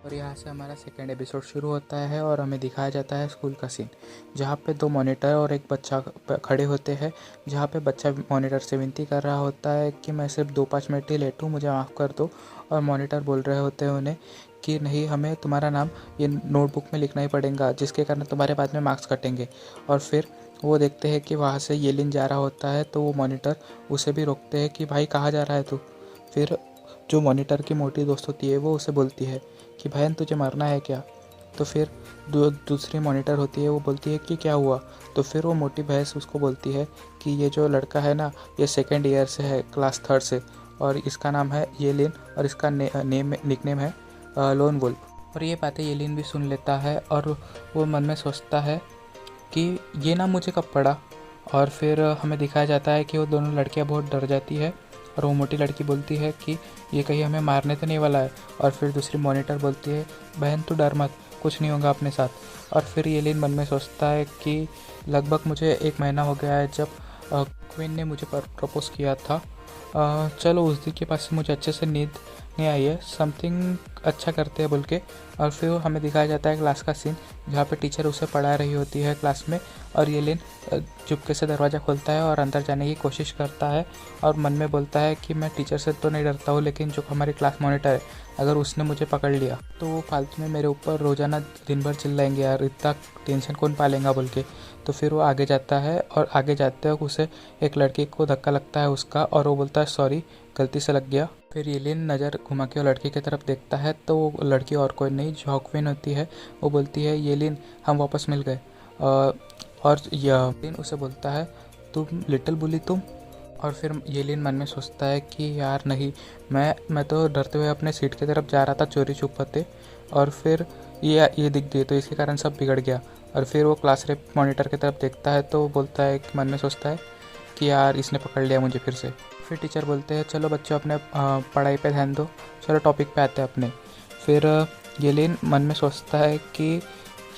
और यहाँ से हमारा सेकेंड एपिसोड शुरू होता है और हमें दिखाया जाता है स्कूल का सीन, जहाँ पे दो मॉनिटर और एक बच्चा खड़े होते हैं। जहाँ पे बच्चा मॉनिटर से विनती कर रहा होता है कि मैं सिर्फ 2-5 मिनट ही लेट हूँ, मुझे माफ़ कर दो। और मॉनिटर बोल रहे होते हैं उन्हें कि नहीं, हमें तुम्हारा नाम ये नोटबुक में लिखना ही पड़ेगा, जिसके कारण तुम्हारे बाद में मार्क्स कटेंगे। और फिर वो देखते हैं कि वहाँ से येलिन जा रहा होता है, तो वो मॉनिटर उसे भी रोकते हैं कि भाई कहाँ जा रहा है तू। फिर जो मॉनिटर की मोटी दोस्त होती है वो उसे बोलती है कि बहन तुझे मरना है क्या। तो फिर दूसरी मॉनिटर होती है, वो बोलती है कि क्या हुआ। तो फिर वो मोटी भैंस उसको बोलती है कि ये जो लड़का है ना, ये सेकेंड ईयर से है, क्लास थर्ड से, और इसका नाम है येलिन और इसका निकनेम है लोन वुल्फ। और ये बातें येलिन भी सुन लेता है और वो मन में सोचता है कि ये ना मुझे कब पड़ा। और फिर हमें दिखाया जाता है कि वो दोनों लड़कियां बहुत डर जाती है और वो मोटी लड़की बोलती है कि ये कहीं हमें मारने तो नहीं वाला है। और फिर दूसरी मॉनिटर बोलती है बहन तू डर मत, कुछ नहीं होगा अपने साथ। और फिर येलिन मन में सोचता है कि लगभग मुझे 1 महीना हो गया है जब क्वीन ने मुझे प्रपोज़ किया था। चलो उस दिन के बाद से मुझे अच्छे से नींद नहीं आई है, समथिंग अच्छा करते हैं बोल के। और फिर हमें दिखाया जाता है क्लास का सीन, जहाँ पे टीचर उसे पढ़ा रही होती है क्लास में, और येलिन चुपके से दरवाज़ा खोलता है और अंदर जाने की कोशिश करता है और मन में बोलता है कि मैं टीचर से तो नहीं डरता हूँ, लेकिन जो हमारी क्लास मॉनिटर है, अगर उसने मुझे पकड़ लिया तो वो फालतू में मेरे ऊपर रोज़ाना दिन भर चिल्लाएंगे, यार इतना टेंशन कौन पालेगा बोल के। तो फिर वो आगे जाता है और आगे जाते वक्त उसे एक लड़के को धक्का लगता है उसका, और वो बोलता है सॉरी गलती से लग गया। फिर येलिन नज़र घुमा के वो लड़की की तरफ देखता है, तो वो लड़की और कोई नहीं जॉक्विन होती है। वो बोलती है येलिन हम वापस मिल गए। और येलिन उसे बोलता है तुम लिटिल बुली तुम। और फिर येलिन मन में सोचता है कि यार नहीं, मैं तो डरते हुए अपने सीट की तरफ जा रहा था चोरी छुपते, और फिर ये दिख गई, तो इसके कारण सब बिगड़ गया। और फिर वो क्लास रेप मॉनिटर की तरफ देखता है, तो वो बोलता है कि मन में सोचता है कि यार इसने पकड़ लिया मुझे फिर से। फिर टीचर बोलते हैं चलो बच्चों अपने पढ़ाई पे ध्यान दो, चलो टॉपिक पे आते हैं अपने। फिर येलिन मन में सोचता है कि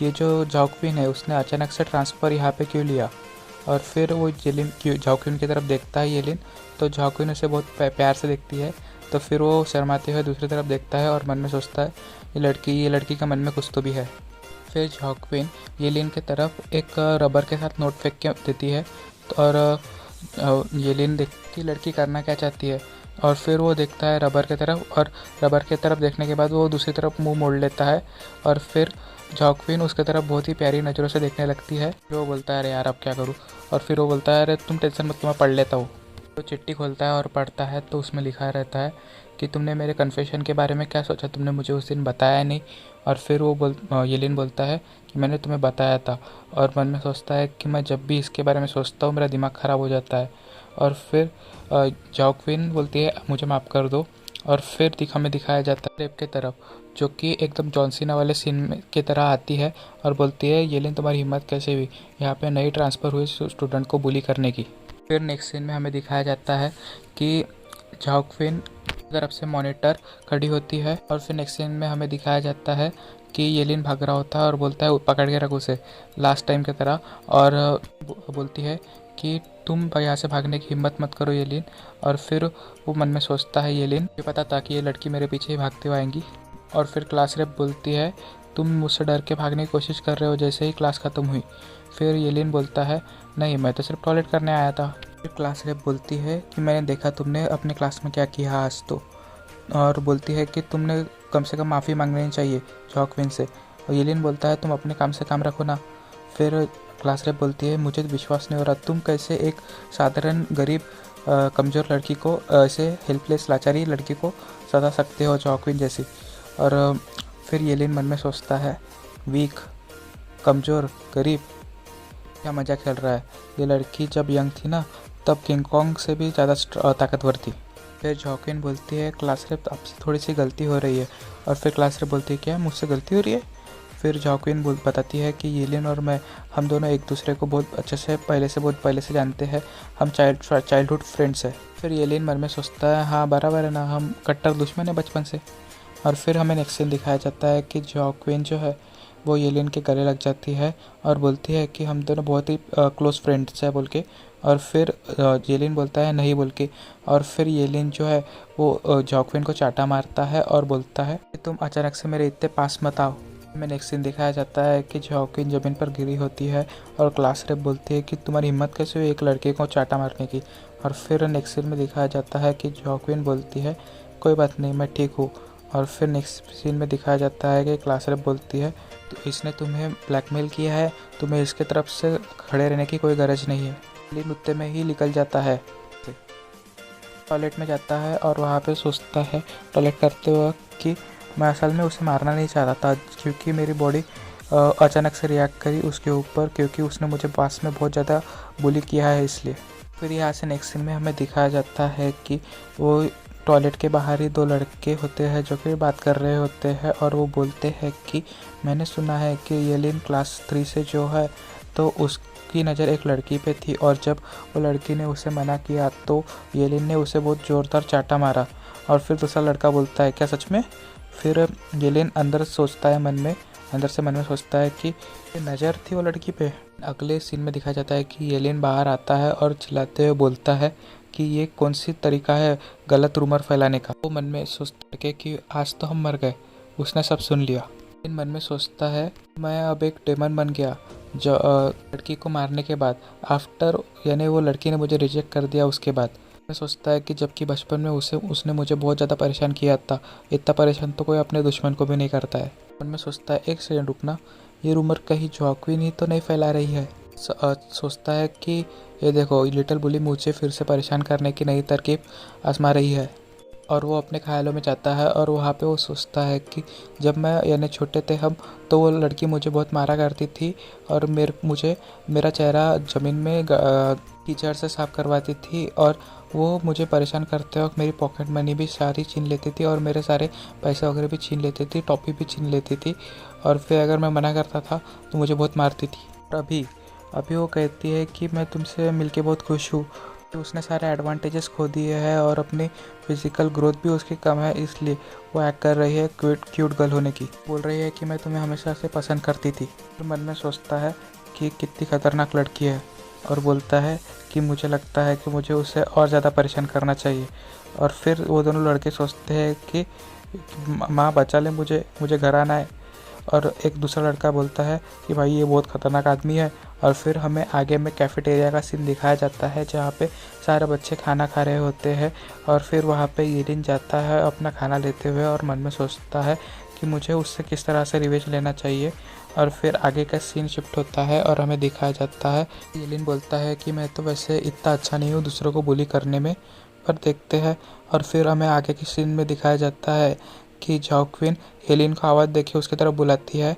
ये जो जॉक्विन है उसने अचानक से ट्रांसफ़र यहाँ पे क्यों लिया। और फिर वो जॉक्विन की तरफ देखता है येलिन, तो जॉक्विन उसे बहुत प्यार से देखती है। तो फिर वो शर्माते हुए दूसरी तरफ देखता है और मन में सोचता है ये लड़की का मन में कुछ तो भी है। फिर जॉक्विन येलिन की तरफ एक रबर के साथ नोट फेंक के देती है, और येलिन देखती लड़की करना क्या चाहती है। और फिर वो देखता है रबर की तरफ, और रबर की तरफ देखने के बाद वो दूसरी तरफ मुंह मोड़ लेता है। और फिर जॉक्विन उसकी तरफ बहुत ही प्यारी नज़रों से देखने लगती है। फिर वो बोलता है अरे यार अब क्या करूँ। और फिर वो बोलता है अरे तुम टेंशन मत, तुम्हें पढ़ लेता हूँ। तो चिट्ठी खोलता है और पढ़ता है, तो उसमें लिखा रहता है कि तुमने मेरे कन्फेशन के बारे में क्या सोचा, तुमने मुझे उस दिन बताया नहीं। और फिर वो येलिन बोलता है कि मैंने तुम्हें बताया था। और मन में सोचता है कि मैं जब भी इसके बारे में सोचता हूँ मेरा दिमाग ख़राब हो जाता है। और फिर जॉक्विन बोलती है मुझे माफ़ कर दो। और फिर हमें दिखाया जाता है रेप की तरफ, जो कि एकदम जॉन सीना वाले सीन की तरह आती है और बोलती है येलिन तुम्हारी हिम्मत कैसे हुई यहाँ पे नई ट्रांसफ़र हुई स्टूडेंट को बुली करने की। फिर नेक्स्ट सीन में हमें दिखाया जाता है कि जॉक्विन की तरफ से मॉनिटर खड़ी होती है। और फिर नेक्स्ट सीन में हमें दिखाया जाता है कि येलिन भाग रहा होता है और बोलता है पकड़ के रख उसे लास्ट टाइम की तरह। और बोलती है कि तुम यहाँ से भागने की हिम्मत मत करो येलिन। और फिर वो मन में सोचता है येलिन मुझे पता था कि ये लड़की मेरे पीछे ही भागते हुए आएंगी। और फिर क्लास रेप बोलती है तुम मुझसे डर के भागने की कोशिश कर रहे हो जैसे ही क्लास ख़त्म हुई। फिर येलिन बोलता है नहीं, मैं तो सिर्फ टॉयलेट करने आया था। फिर क्लास रेप बोलती है कि मैंने देखा तुमने अपने क्लास में क्या किया आज तो। और बोलती है कि तुमने कम से कम माफ़ी मांगनी चाहिए जॉक्विन से। और येलिन बोलता है तुम अपने काम से काम रखो ना। फिर क्लास रेप बोलती है मुझे विश्वास नहीं हो रहा, तुम कैसे एक साधारण गरीब कमज़ोर लड़की को ऐसे हेल्पलेस लाचारी लड़की को सता सकते हो जॉक्विन जैसी। और फिर येलिन मन में सोचता है वीक, कमज़ोर, गरीब, क्या मज़ा खेल रहा है। ये लड़की जब यंग थी ना तब किंग कॉन्ग से भी ज़्यादा ताकतवर थी। फिर जॉक्विन बोलती है क्लास रेप आपसे थोड़ी सी गलती हो रही है। और फिर क्लास रेप बोलती है क्या मुझसे गलती हो रही है। फिर जॉक्विन बताती है कि येलिन और मैं हम दोनों एक दूसरे को बहुत अच्छे से बहुत पहले से जानते हैं, हम चाइल्डहुड फ्रेंड्स हैं। फिर येलिन मन में सोचता है हाँ बराबर है ना, हम कट्टर दुश्मन है बचपन से। और फिर हमें नेक्स्ट सीन दिखाया जाता है कि जॉक्विन जो है वो येलिन के गले लग जाती है और बोलती है कि हम दोनों बहुत ही क्लोज फ्रेंड्स हैं बोल के। और फिर येलिन बोलता है नहीं बोल के, और फिर येलिन जो है वो जॉक्विन को चाटा मारता है और बोलता है कि तुम अचानक से मेरे इतने पास मत आओ। में नेक्स्ट सीन दिखाया जाता है कि जॉक्विन ज़मीन पर गिरी होती है और क्लास रेप बोलती है कि तुम्हारी हिम्मत कैसे हुई एक लड़के को चाटा मारने की। और फिर नेक्स्ट सीन में दिखाया जाता है कि जॉक्विन बोलती है कोई बात नहीं, मैं ठीक हूँ। और फिर नेक्स्ट सीन में दिखाया जाता है कि क्लास रेप बोलती है तो इसने तुम्हें ब्लैकमेल किया है, तुम्हें इसके तरफ से खड़े रहने की कोई गरज नहीं है। येलिन उतने में ही निकल जाता है, टॉयलेट में जाता है और वहाँ पे सोचता है टॉयलेट करते वक्त कि मैं असल में उसे मारना नहीं चाहता था, क्योंकि मेरी बॉडी अचानक से रिएक्ट करी उसके ऊपर, क्योंकि उसने मुझे पास में बहुत ज़्यादा बुली किया है इसलिए। फिर यहाँ से नेक्स्ट सीन में हमें दिखाया जाता है कि वो टॉयलेट के बाहर ही दो लड़के होते हैं जो कि बात कर रहे होते हैं और वो बोलते हैं कि मैंने सुना है कि येलिन क्लास 3 से जो है तो उसकी नज़र एक लड़की पे थी, और जब वो लड़की ने उसे मना किया तो येलिन ने उसे बहुत ज़ोरदार चाटा मारा। और फिर दूसरा लड़का बोलता है क्या सच में? फिर येलिन अंदर से मन में सोचता है कि नज़र थी वो लड़की पे। अगले सीन में दिखाया जाता है कि येलिन बाहर आता है और चिल्लाते हुए बोलता है कि ये कौन सी तरीका है गलत रूमर फैलाने का। वो मन में सोचता है कि आज तो हम मर गए, उसने सब सुन लिया। इन मन में सोचता है मैं अब एक डेमन बन गया जो लड़की को मारने के बाद, आफ्टर यानी वो लड़की ने मुझे रिजेक्ट कर दिया उसके बाद। मैं सोचता है कि जबकि बचपन में उसने मुझे बहुत ज़्यादा परेशान किया था, इतना परेशान तो कोई अपने दुश्मन को भी नहीं करता है। मन में सोचता है एक सेकंड रुकना, ये रूमर कहीं जॉक्विन ही तो नहीं फैला रही है। सोचता है कि ये देखो लिटिल बुली मुझे फिर से परेशान करने की नई तरकीब आजमा रही है। और वो अपने ख्यालों में जाता है और वहाँ पे वो सोचता है कि जब मैं यानी छोटे थे हम, तो वो लड़की मुझे बहुत मारा करती थी और मेरा चेहरा ज़मीन में कीचड़ से साफ करवाती थी, और वो मुझे परेशान करते वक्त मेरी पॉकेट मनी भी सारी छीन लेती थी और मेरे सारे पैसे वगैरह भी छीन लेती थी, टॉपी भी छीन लेती थी, और फिर अगर मैं मना करता था तो मुझे बहुत मारती थी। और अभी वो कहती है कि मैं तुमसे मिलके बहुत खुश हूँ। तो उसने सारे एडवांटेजेस खो दिए हैं और अपनी फिजिकल ग्रोथ भी उसकी कम है, इसलिए वो एक्ट कर रही है क्यूट गर्ल होने की। बोल रही है कि मैं तुम्हें हमेशा से पसंद करती थी। तो मन में सोचता है कि कितनी खतरनाक लड़की है, और बोलता है कि मुझे लगता है कि मुझे उसे और ज़्यादा परेशान करना चाहिए। और फिर वो दोनों लड़के सोचते हैं कि माँ बचा ले मुझे घर आना है। और एक दूसरा लड़का बोलता है कि भाई ये बहुत ख़तरनाक आदमी है। और फिर हमें आगे में कैफेटेरिया का सीन दिखाया जाता है जहाँ पे सारे बच्चे खाना खा रहे होते हैं, और फिर वहाँ पे येलिन जाता है अपना खाना लेते हुए और मन में सोचता है कि मुझे उससे किस तरह से रिवेंज लेना चाहिए। और फिर आगे का सीन शिफ्ट होता है और हमें दिखाया जाता है येलिन बोलता है कि मैं तो वैसे इतना अच्छा नहीं हूँ दूसरों को बुली करने में, पर देखते हैं। और फिर हमें आगे के सीन में दिखाया जाता है कि जॉक्विन येलिन को आवाज़ देके उसकी तरफ बुलाती है,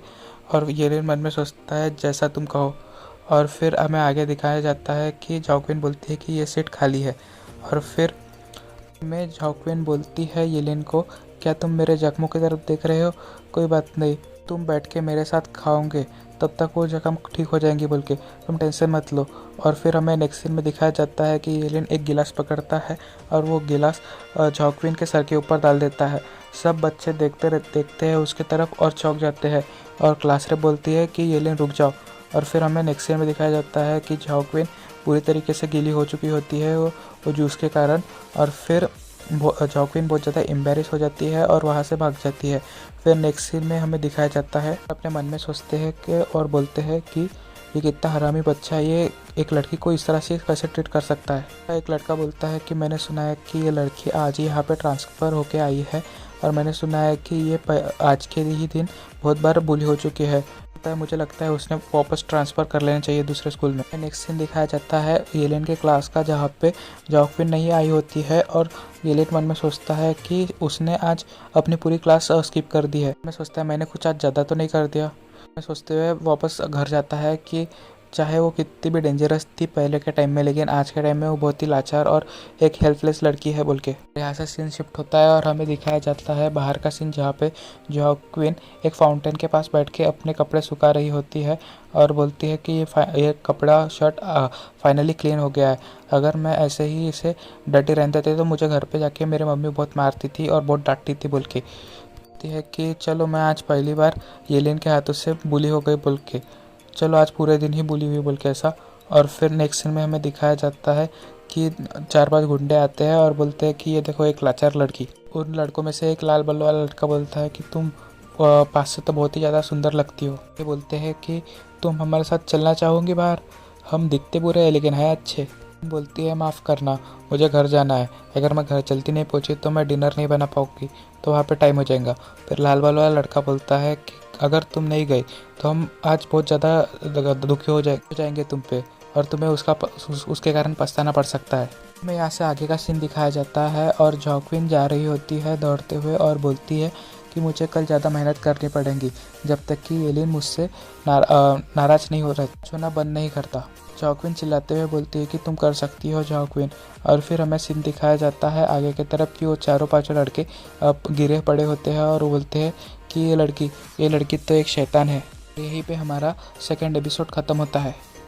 और येलिन मन में सोचता है जैसा तुम कहो। और फिर हमें आगे दिखाया जाता है कि जॉक्विन बोलती है कि ये सीट खाली है। और फिर में जॉक्विन बोलती है येलिन को क्या तुम मेरे जख्मों की तरफ देख रहे हो? कोई बात नहीं, तुम बैठ के मेरे साथ खाओगे तब तक वो जख्म ठीक हो जाएंगी बोल के, तुम टेंशन मत लो। और फिर हमें नेक्स्ट सीन में दिखाया जाता है कि येलिन एक गिलास पकड़ता है और वो गिलास जॉक्विन के सर के ऊपर डाल देता है। सब बच्चे देखते हैं उसके तरफ और चौंक जाते हैं, और क्लास रेप बोलती है कि येलिन रुक जाओ। और फिर हमें नेक्स्ट सीन में दिखाया जाता है कि जॉक्विन पूरी तरीके से गीली हो चुकी होती है वो जूस के कारण। और फिर जॉक्विन बहुत ज़्यादा एम्बेरस हो जाती है और वहाँ से भाग जाती है। फिर नेक्स्ट सीन में हमें दिखाया जाता है अपने मन में सोचते हैं कि और बोलते हैं कि ये कितना हरामी बच्चा है, ये एक लड़की को इस तरह से कैसे ट्रीट कर सकता है। एक लड़का बोलता है कि मैंने सुना है कि ये लड़की आज ही यहाँ पे ट्रांसफ़र होके आई है, और मैंने सुना है कि ये आज के ही दिन बहुत बार बुली हो चुकी है, मुझे लगता है उसने वापस ट्रांसफ़र कर लेना चाहिए दूसरे स्कूल में। नेक्स्ट सीन दिखाया जाता है येलिन के क्लास का जहाँ पे जॉक्विन नहीं आई होती है, और येलिन मन में सोचता है कि उसने आज अपनी पूरी क्लास स्किप कर दी है। मैं सोचता है मैंने कुछ आज ज़्यादा तो नहीं कर दिया। मैं सोचते हुए वापस घर जाता है कि चाहे वो कितनी भी डेंजरस थी पहले के टाइम में, लेकिन आज के टाइम में वो बहुत ही लाचार और एक हेल्पलेस लड़की है बोल के। यहाँ से सीन शिफ्ट होता है और हमें दिखाया जाता है बाहर का सीन जहाँ पे जॉक्विन एक फाउंटेन के पास बैठ के अपने कपड़े सुखा रही होती है और बोलती है कि ये कपड़ा शर्ट फाइनली क्लीन हो गया है। अगर मैं ऐसे ही इसे डर्टी रहते थे तो मुझे घर पे जाके मेरी मम्मी बहुत मारती थी और बहुत डांटती थी बोल के। है कि चलो मैं आज पहली बार येलिन के हाथों से बुली हो गई बोल के, चलो आज पूरे दिन ही बुली हुई बोल के ऐसा और फिर नेक्स्ट सीन में हमें दिखाया जाता है कि 4-5 गुंडे आते हैं और बोलते हैं कि ये देखो एक लाचार लड़की। उन लड़कों में से एक लाल बल्लो वाला लड़का बोलता है कि तुम पास से तो बहुत ही ज़्यादा सुंदर लगती हो। ये बोलते हैं कि तुम हमारे साथ चलना चाहोगी बाहर, हम दिखते बुरे हैं लेकिन है अच्छे। बोलती है माफ़ करना, मुझे घर जाना है, अगर मैं घर जल्दी नहीं पहुंची तो मैं डिनर नहीं बना पाऊँगी, तो वहाँ पे टाइम हो जाएगा। फिर लाल बाल वाला लड़का बोलता है कि अगर तुम नहीं गई तो हम आज बहुत ज़्यादा दुखी हो जाएंगे तुम पे, और तुम्हें उसके कारण पछताना पड़ सकता है। हमें यहाँ से आगे का सीन दिखाया जाता है और जॉक्विन जा रही होती है दौड़ते हुए और बोलती है कि मुझे कल ज़्यादा मेहनत करनी पड़ेगी जब तक कि एलिन मुझसे नाराज़ नहीं हो रहा, छूना बंद नहीं करता। जॉक्विन चिल्लाते हुए बोलती है कि तुम कर सकती हो जॉक्विन। और फिर हमें सीन दिखाया जाता है आगे की तरफ कि वो चारों पांचों लड़के गिरे पड़े होते हैं और वो बोलते हैं कि ये लड़की तो एक शैतान है। यहीं पे हमारा सेकंड एपिसोड ख़त्म होता है।